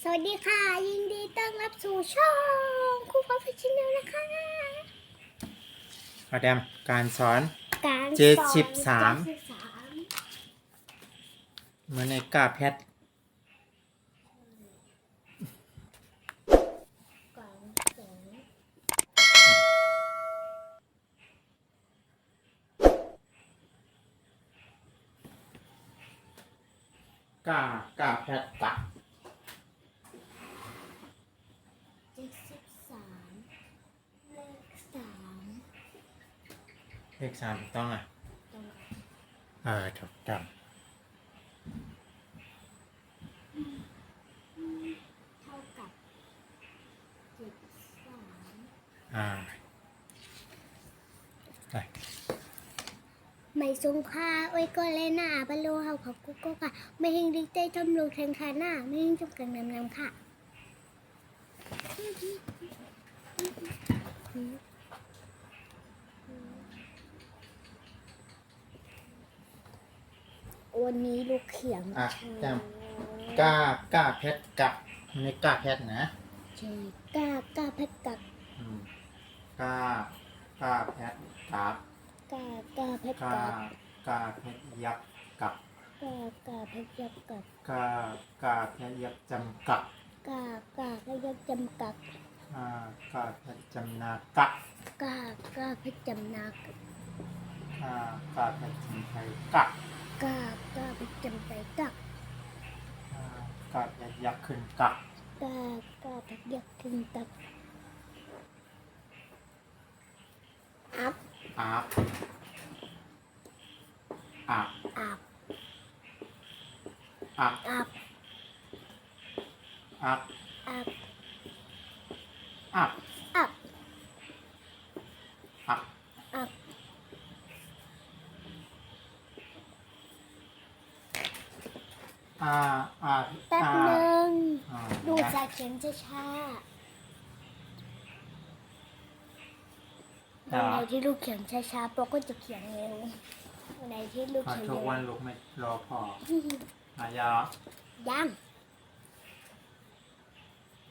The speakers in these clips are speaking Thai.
สวัสดีค่ะยินดีต้อนรับสู่ช่องครูฟ้าแฟชั่นแนลนะคะอาแดมการสอนการสอน73เหมือนในกาแพทการสอนกาแพทกะ73เลข3เลข3ถูกต้องอ่ะถูกต้องเท่ากับ73ไปไม่สงค่าโอ้ยก็เลยหน้าบรรลุเฮาขอบกุ๊กก็ค่ะไม่เฮงดีใจทำลูกแทงขาหน้าไม่เฮงจมกันนำค่ะวันนี้ลูกเขียงแดมกาแพทกะในกาแพทนะใช่กาเพชรกักกาแพทกะกาเพชรกักกาแพทยักษ์กับกาเพชรยักษ์กักกาแพทยักษ์จำกัดกเพชรยักษ์จำกัดกาแพทจำนากักกาเพชรจำนักกาแพทจำไทยกักกเพชรจำใจกักกาแพทยักษ์ขึ้นกักกาเพชรยักษ์ขึ้นกักอัพอาบอัพอับอัพอับอัพอับอัพอับอัพแป๊บนึงดูจากเขียนช้าๆวันไหนที่ลูกเขียนช้าๆปกก็จะเขียนเร็ววันไหนที่ลูกเขียนทุ เร็ ก ว วันลูกไม่รอพอายายัง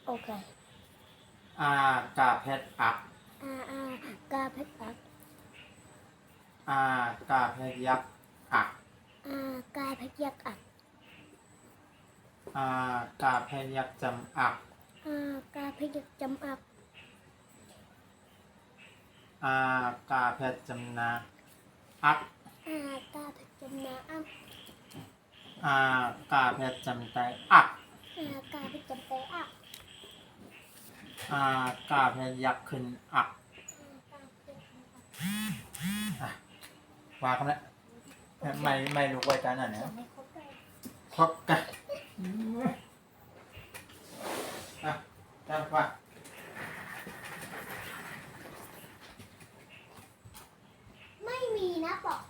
โอเคกาแพทอักกาเพชรอักกาแพทยักษ์อักกาเพชรยักษ์อักกาแพทยักษ์จำอักกาเพชรยักษ์จำอักกาแพทจำนาอักกาเพชรจำนาอักกาแพทจำไตอักกาเพชรจำใจอักกาแพทยักษ์ขึ้นอักวางกันแล้วไม่รู้ไว้กันไหนครบกันจำว่าไม่มีนะปอก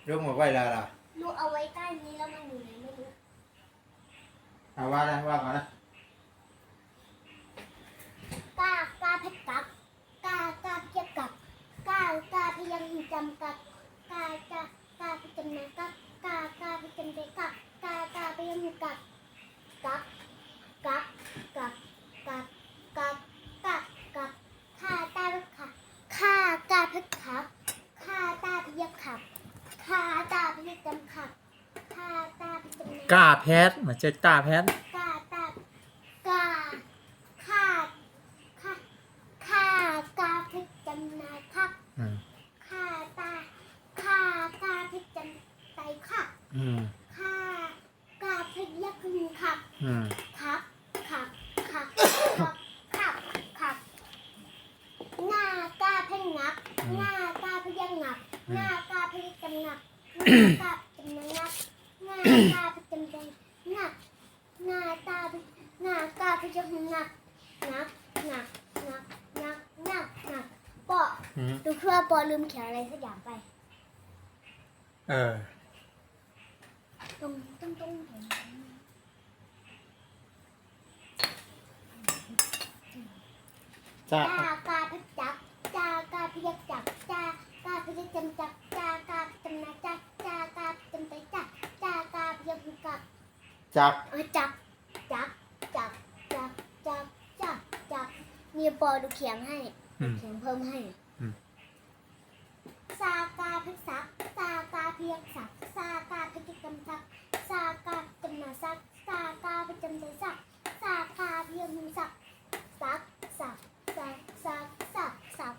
ลูกหมดไว้แล้วล่ะลูกเอาไว้ใต้นี้แล้วมันอยู่ไหนไม่รู้ว่าได้ว่าก่อนนะกาเพชรกักกาเพชรกักกาพยังจำกักกาพจำนากักกาพจำใจกักกาพยังกักกักข้าตาขักข้ากาเพชรขักข้าตาพยักขักข้าตาพยักจำขักข้าตาพจำนาก าแพทเหมือนเจ้ากาแพทข้าตากาเพชรจำนาคักข้ากาเพชรจำใจคักข้ากาเพชรยักษ์ขึ้นคักคักหน้ากาเพชรงักหน้ากาเพชรยังงักหน้ากาเพชรจำงักหน้ากาจำงักหน้ากาเพชรจำใจงักหน้ากาเพชรยังงักปอดูเพื่อปอลืมเขียนอะไรสักอย่างไปตรงกาเพชรจักกาพยักจักกาพยักจำจักกาจำนาจักกาจำใจจักกาพยักกักจักจัก อย่าปอดูเขียงให้ อืม เขียงเพิ่มให้ อืม ซากาพิศักซากาเพียกศักซากาพิจิกรรมศักซากาจำนาศักซากาพิจำใจศักซากาเพียงศักศักศักศักศักศักศัก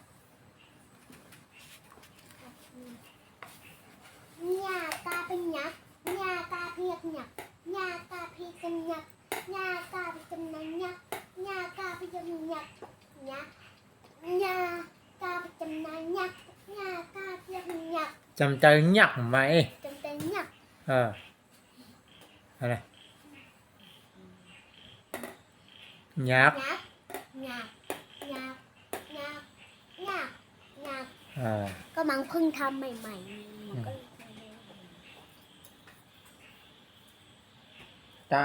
ญากาเป็นยักษ์ญากาเพียกยักษ์ญากาเพียกันยักษ์ญากาพิจำนายักษ์ญากาพิจำนายักษ์ญากาพิจำนายักษ์ญากาเพียกยักษ์ จำใจหยักไหม จำเป็นยักษ์ อะไรยักษ์ ยักษ์ยักษ์ยักษ์ยักษ์ยักษ์ยักษ์ ก็มังเพิ่งทำใหม่ๆมันก็เลย ตะ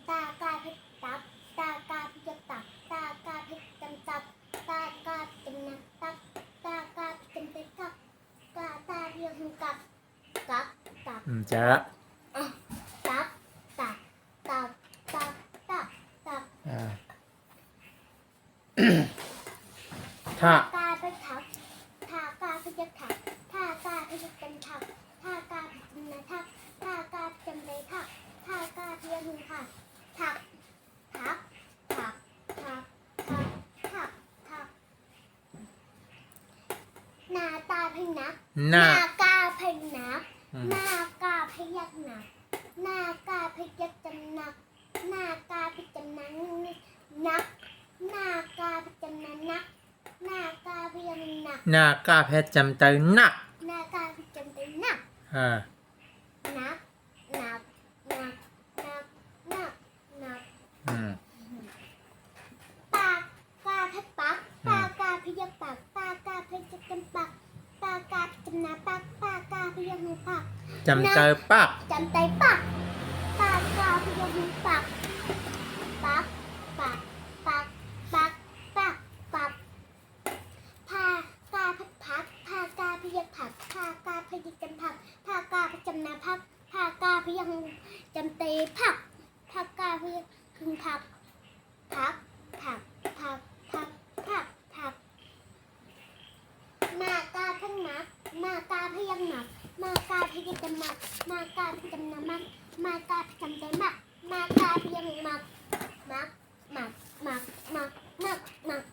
ตากาพิตับตากาพิจตับตากาพิจำตับตากาพิจำนักตับตากาพิจำเตตับกาตาเรียงกับตับตับ จะ ตับตับตับตับตับตับ ถ้า กาไปทับทากาพิจถับทากาพิจเป็นทับทากาพิจำนักทับทากาพิจำเลยทับทากาเรียงทับทับทับทับทับทับทับทับหน้าตาพนัก หน้าก าพนักหน้ากาพยักหนักหน้ากาพยักจำหนักหน้ากาพิจำนักนักหน้ากาพิจำนักนักหน้ากาพยักหนัก หน้ากาเพชรจำใจหนัก หน้ากาพิจำเป็นหนัก นักนักนักนักนักนักปากกาพปักปากกาพยักปักปากกาพยักจำปักปากกาพิจำนาปักปากกาพยักหูปัก จำใจปัก จำใจปักปากกาพยักหูปักปักปักปักปักปักปักพากาพัดพักพากาพยักผักพากาพยักจำผักพากาพจำนาพักพากาพยักจำเตผักพากาพยักคึงผักผักผักผักผักผักผักมากาทั้งนักมากาพยักหนักมากาพยักจำหนักมากาพจำนามักมากาพจำใจมักมากาพยักมักมักมักมักมักมักมัก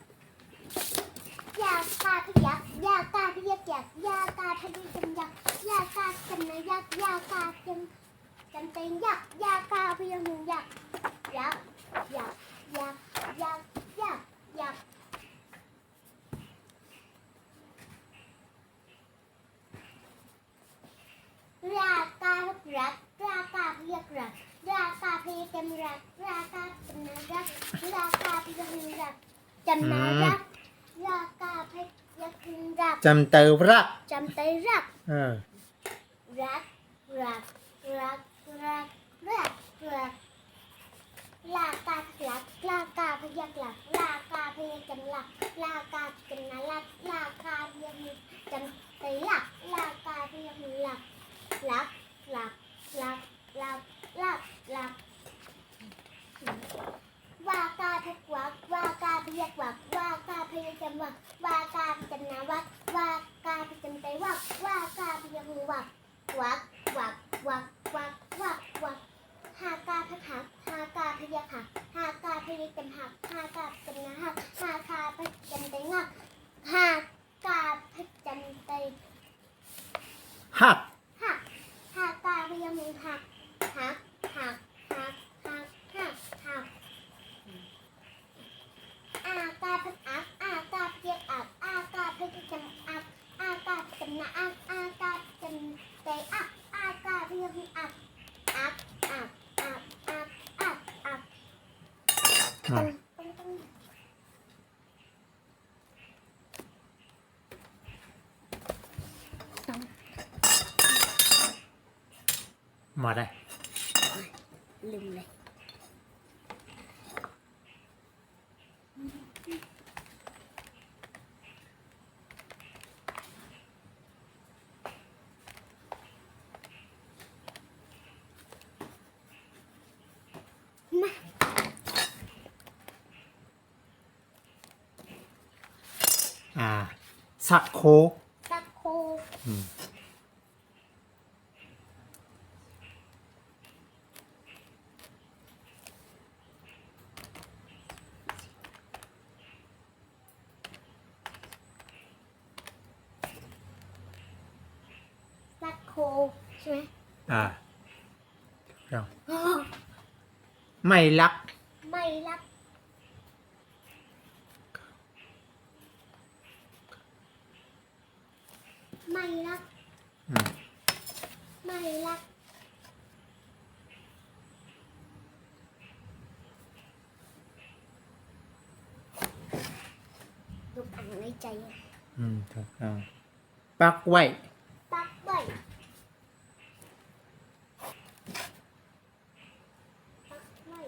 ยากาพยักยากาพยักยักยากาพยักจำยักยากาจำนายักยากาจำใจยักยากาพยักหนึ่งยักยักยักยักยักยักยักราการักรากาพยักรักรากาพยักจำรักรากาจำนารักรากาพยักหนึ่งรักจำนารักรากาพยักหนึ่งรัก จำใจรัก จำใจรัก รัก รักรักรักรักรักรักลากาลักลากาพยักหลักลากาพยักจำหลักลากาจำนาลักลากาพยักจำใจหลักลากาพยักหลักลักลักลักลักลักลักวากาพยักวักวากาพยักวักวากาพยักจำวักวากาจำนาวักวากาพจำใจวักวากาพยักวักวักวักวักวักวักวักหากาพหักหากาพยักหักหากาพยักจำหักหากาจำนาหักหากาพจำใจงักหากาพจำใจ หัก หักหากาพยักมือหักหักหักหักหักหักหักอากาพอักอากาพยักอักอากาพยักจำอักอากาจำนาอักอากาจำใจอักอากาพยักมืออักอักอักอักอักอักอักต้อง มาได้ ลืมเลยมา สักโค สักโค อืม สักโคใช่ไหม เราไม่รัก ไม่รักไม่รัก อืม ไม่รักลูกอ่านในใจ ถูกต้องปักไว้ ปักไว้ปักไว้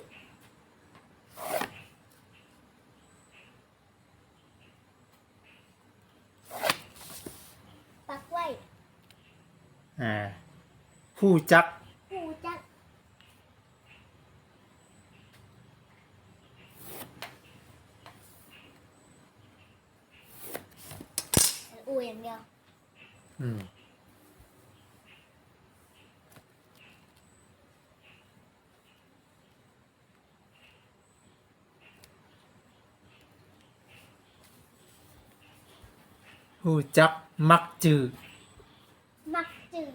ปักไว้ ผู้จัก หูจักอูอย่างเดียว อืม ผู้จักมักจือ มักจืด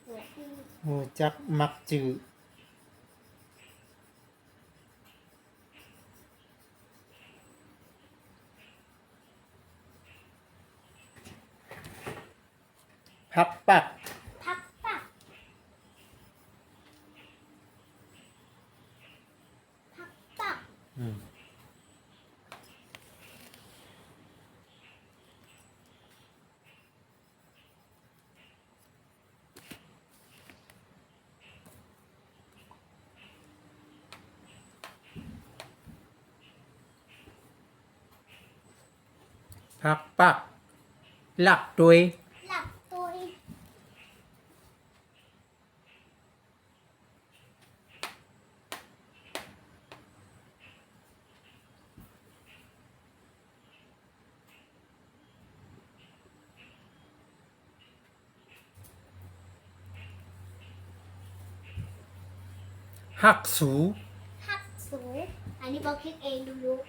เหลือที่ ผู้จักมักจือพักปัก พักปักพักปัก อืม พักปักหลักตัวย หลับตัวเอง หักสู หักสูอันนี้บอกคิดเองดูรู้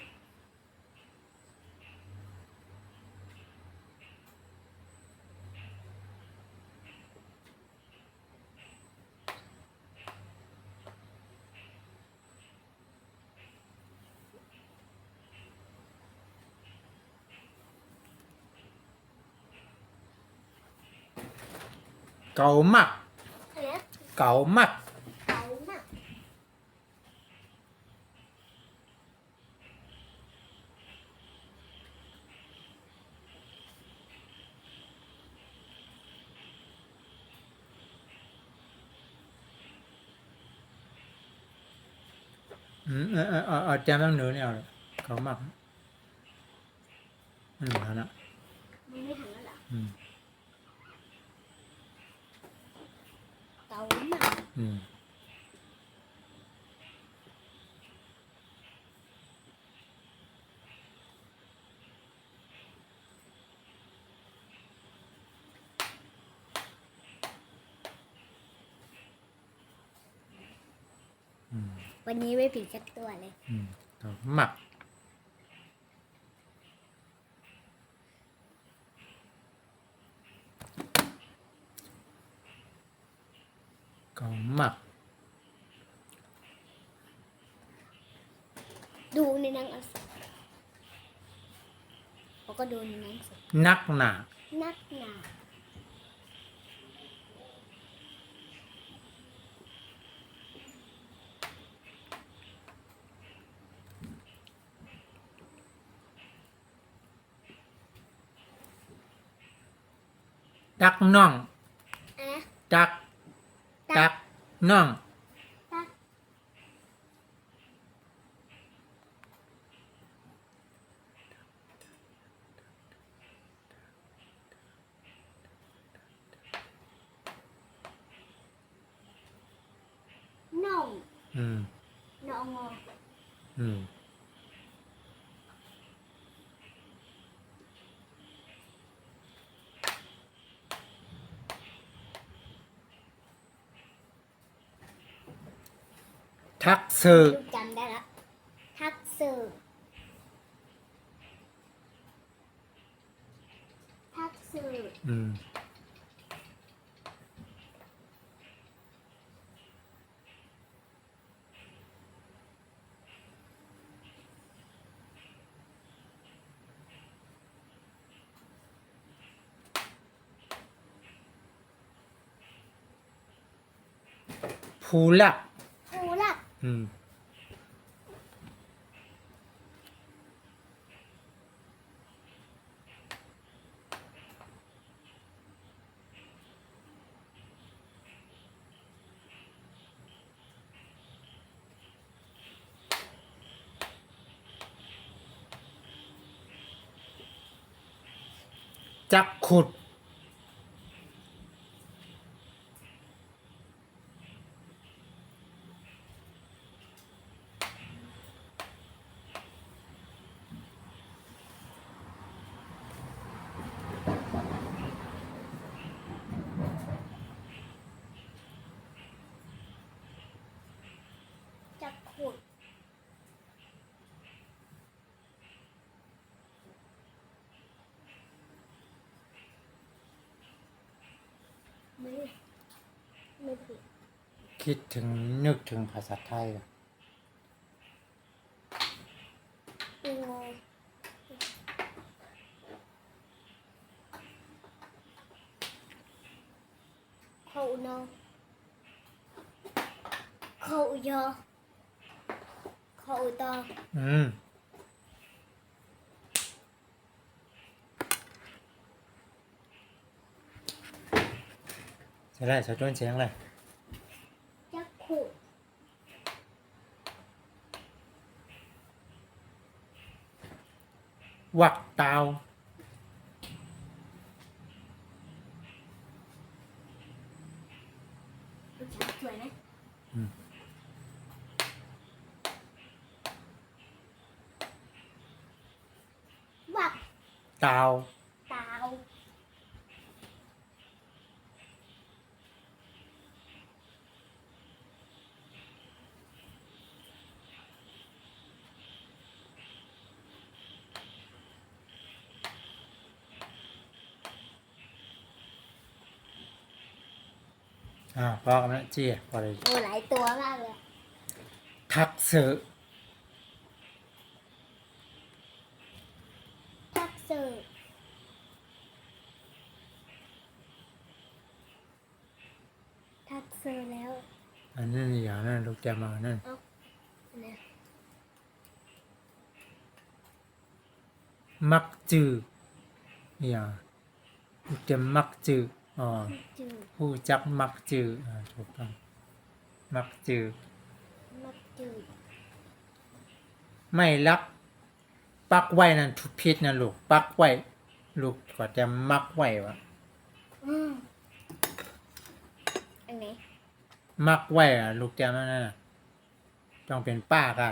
เก่ามัก อะไรนะ เก่ามัก เก๋ามาก เอาแจมต้องเหนือเนี่ยเอาเลยเก่ามักมันเหมือนนะ มันไม่หันแล้วเหรอ อืม เก๋ามาก อืม อืม วันนี้ไม่ผิดสักตัวเลย อืมเก่ามักเก่ามัก ดูในหนังสือเขาก็ดูในหนังสือ นักหนา นักหนา ดักน่อง อะนะ ดัก ดักน่อง ตัก อืม นองอ อืมทักษะ ลูกจำได้ละทักษะทักษะ อืมผู้หลัก ผู้หลัก อืม จักขุด จักขุดไม่ผิด คิดถึงนึกถึงภาษาไทยอะ อีโงเขาโนเขายอเขาตอ อืมใช่ได้ใช้ต้นเสียงเลย จักขุด วักตาว ลูกชายสวยไหม อืม วัก ตาว ตาว พอกันแล้วจี้พอเลย โอ้หลายตัวมากเลย ทักษะ ทักษะทักษะแล้ว อันนั้นอย่างนั้นลูกแกมานั่น เนี่ย มักจืออย่างลูกแกมักจืออ๋อ จืด ผู้จักมักจือถูกต้องมักจือ มักจืด ไม่รัก ปักไว้นั่นทุกพิษนะลูกปักไว้ลูกก็จะมักไว้วะ อันไหน มักไว้ลูกแกนั่นน่ะต้องเป็นป้ากะ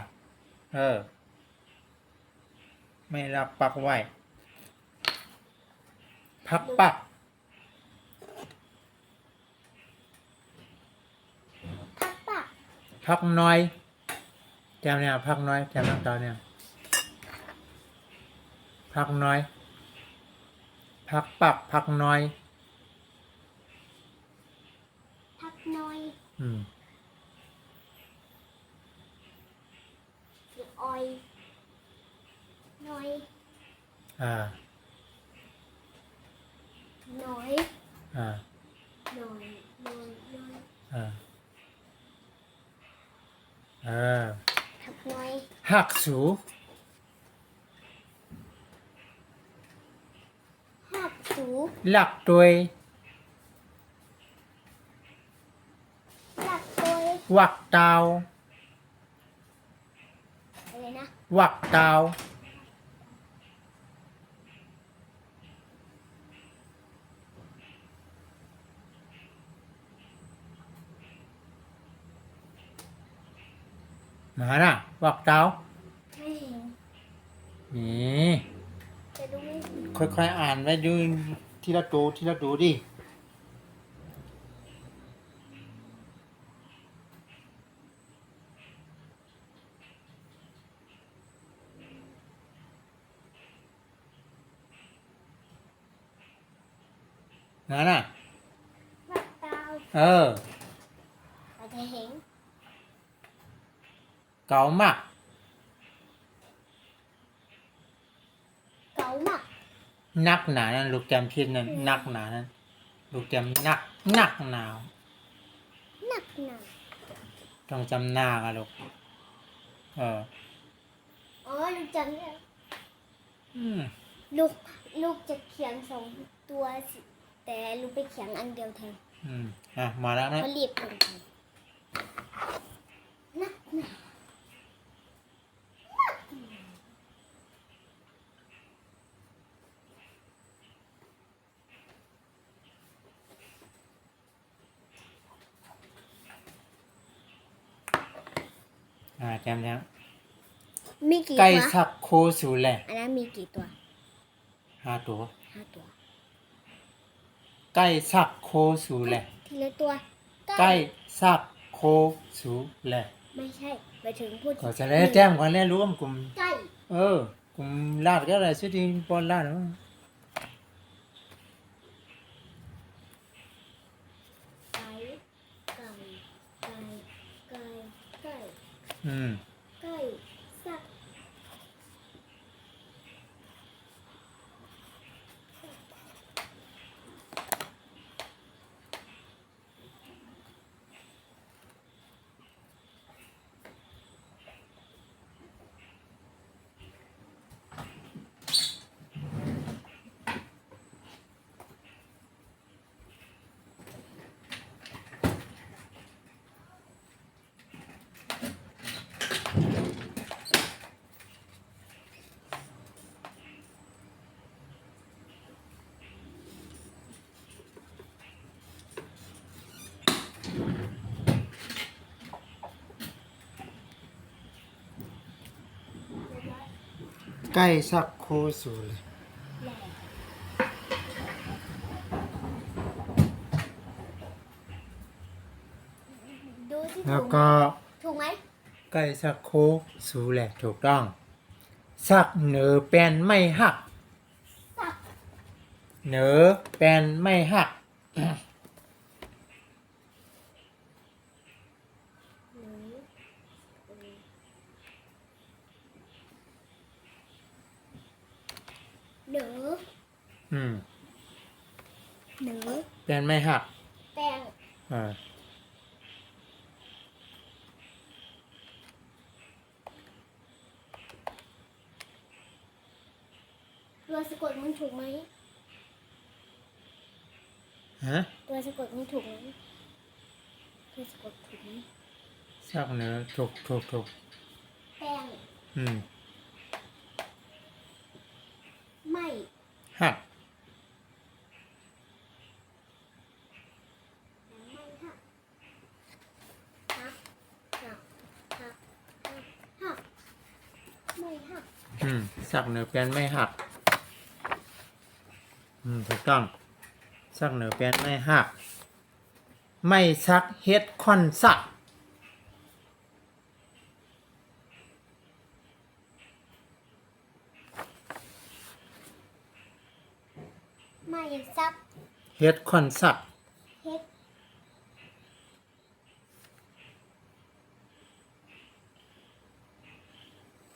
ไม่รักปักไว้พักปัก พักปัก พักน้อยแกมเนี่ยพักน้อยแกมน้ำตาเนี่ยพักน้อย พักปักพักน้อย พักน้อย อืม หรือออยน้อย อ่า น้อย อ่า น้อยน้อยน้อย อ่าเออ พักน้อย หักสู หักสู หลักตัวย หลักตัว วักตาว อะไรนะ วักตาว มาน่ะบอกเจ้า ไม่เห็น นี่ จะดูไม่เห็น ค่อยๆอ่านไว้ดูทีละตัวทีละตัวดิมาน่ะ ว่าเตา เออ เราจะเห็น เก่ามาก เก๋ามาก นักหนานั่นลูกแจมพิษนั่นนักหนานั่นลูกแจมนักหนาว หนักหนา ต้องจำหน้ากันลูกเออ อ๋อลูกจำได้ อืม ลูกจะเขียนสองตัวสิแต่ลูกไปเขียนอันเดียวแทน อ่ะมาแล้วนะ เขาเรียบกันไปหนักหนา จำแล้ว มีกี่ ไก่ ตัว สักโคสูแหละ อันนั้นมีกี่ตัว 5 ตัว 5 ตัว ไก่สักโคสูแหละ ทีละตัว ไก่สักโคสูแหละ ไม่ใช่ไปถึงพูด ก็จะได้แจ้งก่อนแล้วรู้ว่ากลุ่ม ไก่ กลุ่มลาดก็อะไรชื่อดีปอนลาดเนาะ ไก่ไก่ไก่ไก่ไก่ อืม ไก่สักไก่สักโคสูแหละ แหล่ดูที่ แล้ว ถูกไหม ก็ ถูกไหม ไก่สักโคสูแหละถูกต้อง สักเหนือแปลนไม่หัก สัก เหนือแปลนไม่หัก หรือหรือ อืม หรือ แปลนไม่หัก แป้ง อ่า ตัวสะกดมันถูกไหม ฮะ ตัวสะกดมันถูกไหมตัวสะกดถูกไหม สักเหนือถูก แป้ง อืม ไม่ หัก ไม่หักหักหักหักหักหักไม่หัก สักเหนือแปลนไม่หัก ถูกต้อง สักเหนือแปลนไม่หัก ไม่ซักเฮ็ดคอนสัก ไม่ซับ เฮ็ดคอนสัก เฮ็ด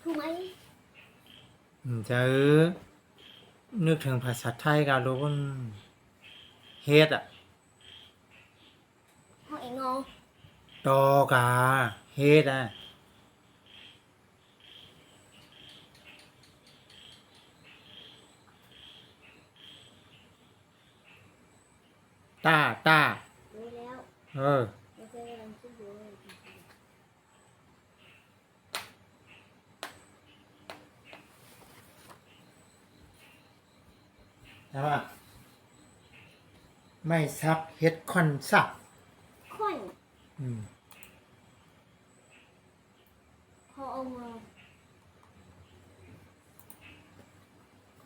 ถูกไหม จะนึกถึงภาษาไทยกันรู้ว่าเฮ็ดอ่ะ ห้องเองงอ ตอกาเฮ็ดอ่ะ ต้า รู้แล้ว เออ เราเคยกำลังคิดอยู่เลย ใช่ป่ะไม่ซักเฮ็ดคอนสัก ค่อน อืม องอ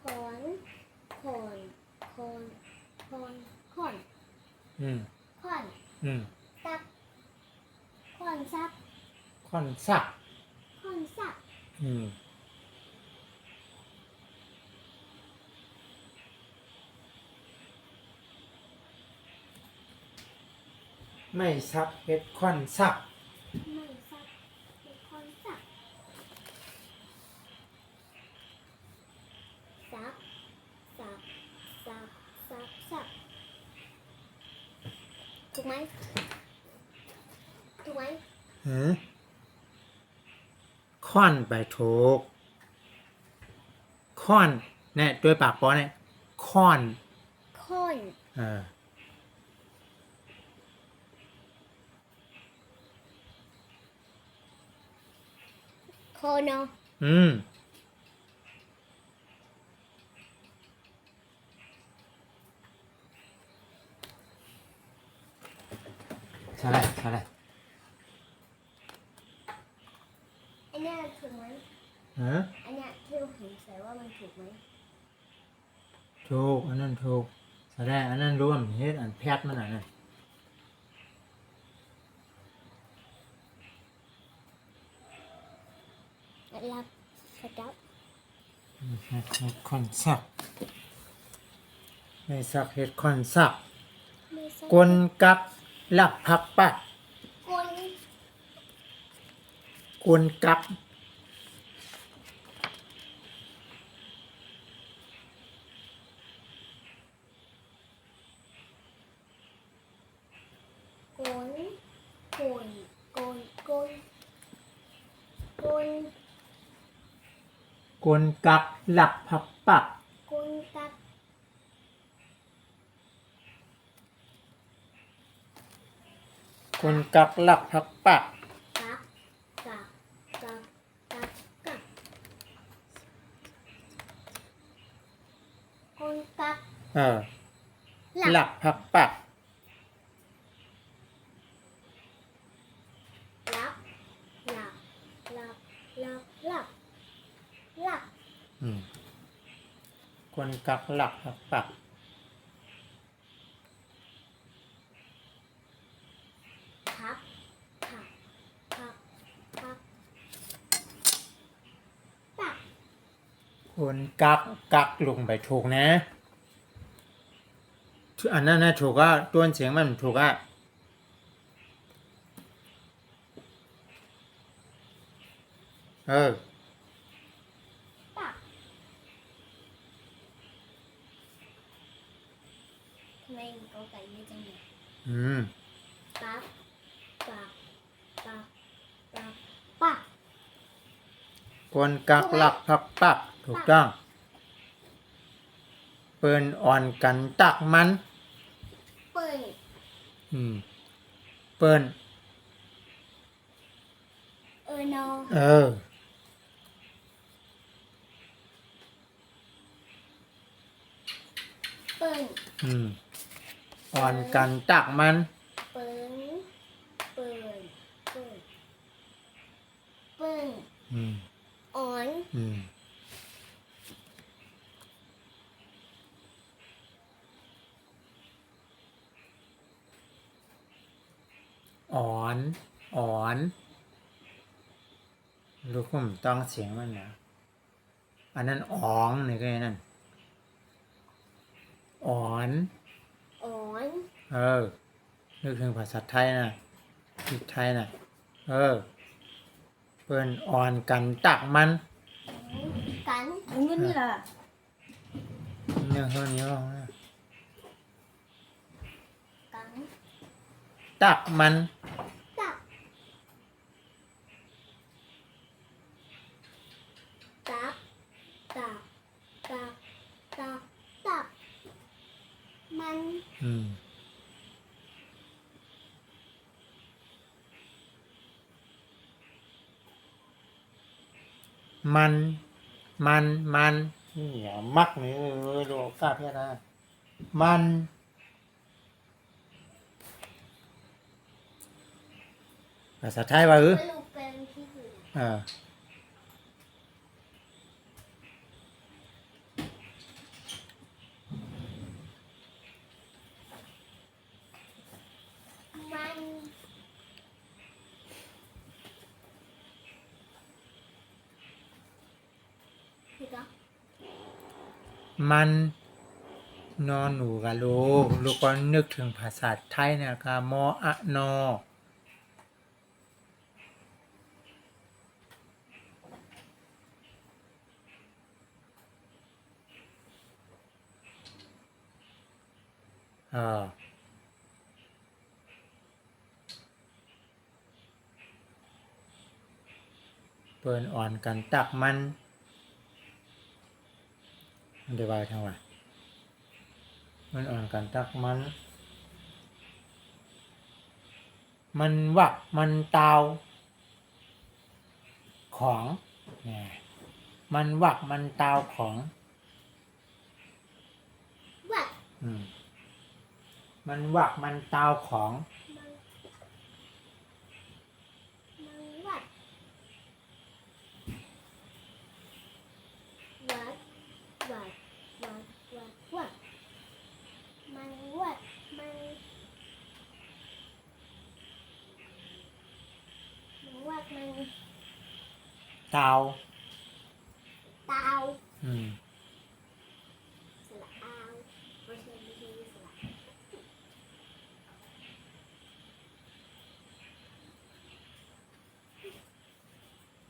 ขอนขอนขอนขอนขอน อืม ขอน อืม ซักขอนซัก ค่อนซัก ขอนซัก อืม ไม่ซักเฮ็ดค่อนซัก ไม่ซักเป็นคนซักซักซักซักซักซักถูกไหมถูกไหม หือค่อนไปถูกค่อนเนี่ยด้วยปากปอเนี่ยค่อน คน เออ คนเนาะ อืม ใช่เลยใช่เลย อันเนี้ยถูกไหม ฮะ อันเนี้ยที่เราสงสัยว่ามันถูกไหม ถูกอันนั้นถูกใช่ได้อันนั้นรวมเฮ็ดอันแพทย์มันอ่ะนะ รับกระดับ เฮ็ดค่อนซักไม่ซักเฮ็ดค่อนซัก ไม่ซั กลกักหลักพักปัก กล กลกัก กลกลกลกลกล กลกักหลักพักปัก กลกัก กลกักหลักพักปัก กักกักกักกักกักกลกัก เออ หลั หลั ก กพักปัก หลักหลักหลักหลักหลักหลัก อืมกลกักหลักพักปัก พักพักพักพักปัก กลกักกักลงไปถูกนะอันนั้นนะถูกอ่ะต้นเสียงมันถูกอ่ะเออ ปักทำไมกอไก่เยอะจังเลย อืม ปักปักปักปักปัก กลกักหลักพักปักถูกต้องเปิ้นอ่อนกันตักมัน เปิด อืมเปิ้น นอ เออ เปิด อืมอ่อนกันตักมัน เปิดเปิดเปิดเปิด อืม อ่อน อืมอ่อนอ่อนลูกผมต้องเสียงมันนะอันนั้นอ๋องนี่ก็ไอ้นั่นอ่อน อ่อน เออนึกถึงภาษาไทยนะพริกไทยนะเออเปิ้นอ่อนกันตักมัน กัน 옹윤이라 เนี่ยเฮือนี้ว่า กัน ตักมัน ตักตักตักตักตักตักมัน อืมมันอย่ามักนี่ดูกล้าเพี้ยนะมันภาษาไทยว่าไม่รู้เป็นที่อื่น เออ พี่ก็ มันนอนหนูกับลูกก็นึกถึงภาษาไทยเนี่ยก็มออะนอเปิ้นอ่อนกันตักมันเดี๋ยวว่าทางว่ามันอ่อนกันตักมันวักมันเตาของเนี่ยมันวักมันเตาของ วัด มันวักมันเตาของ มันวัดวัดวัดวัดวัดวัดมันวัดมันวัดมัน เตา เตา อืม สระอาวไม่ใช่สระ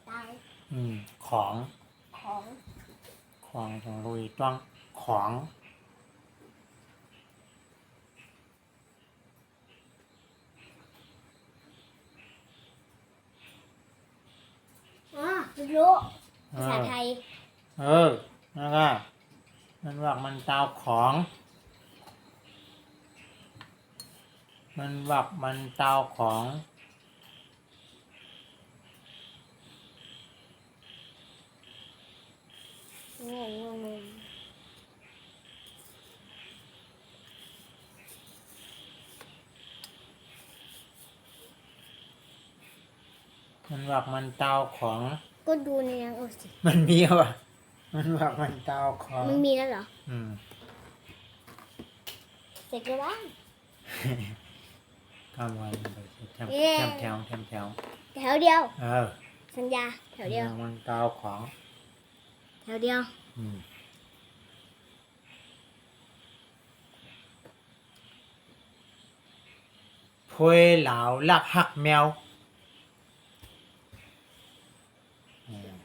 เตา ของ ของ ของของลุยต้องของ รู้ภาษาไทย แล้วก็มันวักมันเตาของ มันวักมันเตาของ งง มันวักมันเตาของ ก็ดูในหนังเอาสิ มันมีว่ะมันวักมันเตาของ มันมีแล้วเหรอ อืม เสร็จแล้วบ้าง คำวันไปแถว เย้ แถว แถวเดียว เออ สัญญาแถวเดียว วักมันเตาของ แถวเดียว พวยเหลาลักหักแมว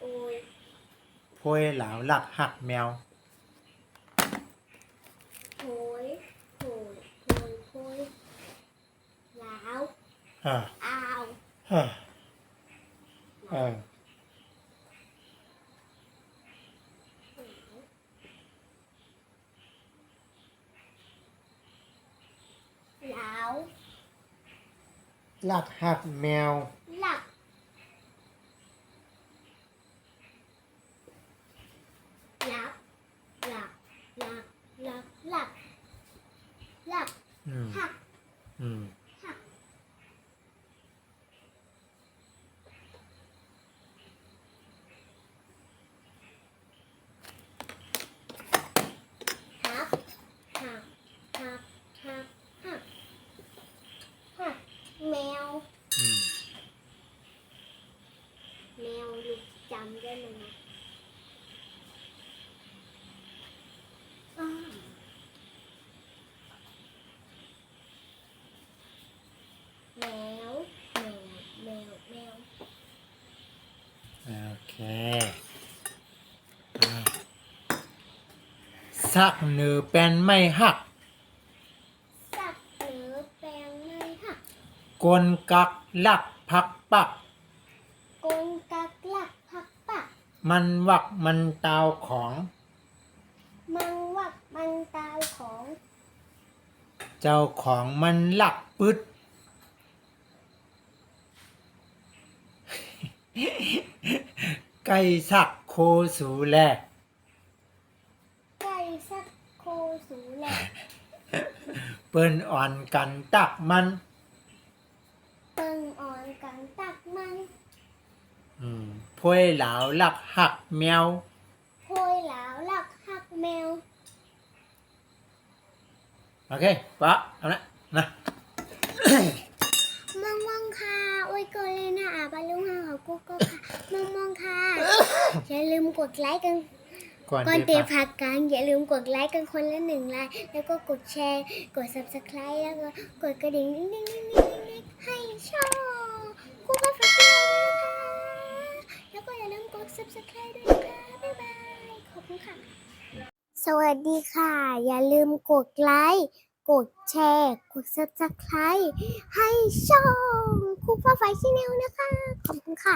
โอ้ย พวยเหลาลักหักแมว โหยโหยโหยหลาว เออ อ้าว เออเออ หลาว ลักหักแมว หลักหลักหลักหลักหลักหลักหลัก อืม หัก อืม หักหักหักหักหักหักหักแมว อืม แมวลูกจำได้ไหมนะอ้าวแมวแมวแมวแมว โอเคสักหนือเป็นไม่หัก สักหรือแปลงไม่หัก กลกักลักพักปัก กลกักหลักพักปัก มันวักมันเตาของ มังวักมันตาวของ เจ้าของมันลักปึ๊ด ไก่สักโคสูแล ไก่สักโคสูแหลก เปิ้นอ่อนกันตักมัน เปิงอ่อนกันตักมัน พวยเหลาลักหักแมว โพยหลาวหลักหักแมว โอเคปะเอาละนะ มองมองค่ะโอ้ยกดเลยนะบาลุงฮาเขากุ๊กก็ค่ะมองมองค่ะ อย่าลืมกดไลค์กัน ก่อน ก่อน ไป เตะ พัก พักกันอย่าลืมกดไลค์กันคนละ1 ไลค์แล้วก็กดแชร์กด Subscribe แล้วก็กดกระดิ่งนิ่งๆๆๆให้ช่องครูฟ้าใสชาแนลนะคะแล้วก็อย่าลืมกด Subscribe ด้วยนะคะบ๊ายบายขอบคุณค่ะสวัสดีค่ะอย่าลืมกดไลค์กดแชร์กด Subscribe ให้ช่องครูฟ้าใสชาแนลนะคะขอบคุณค่ะ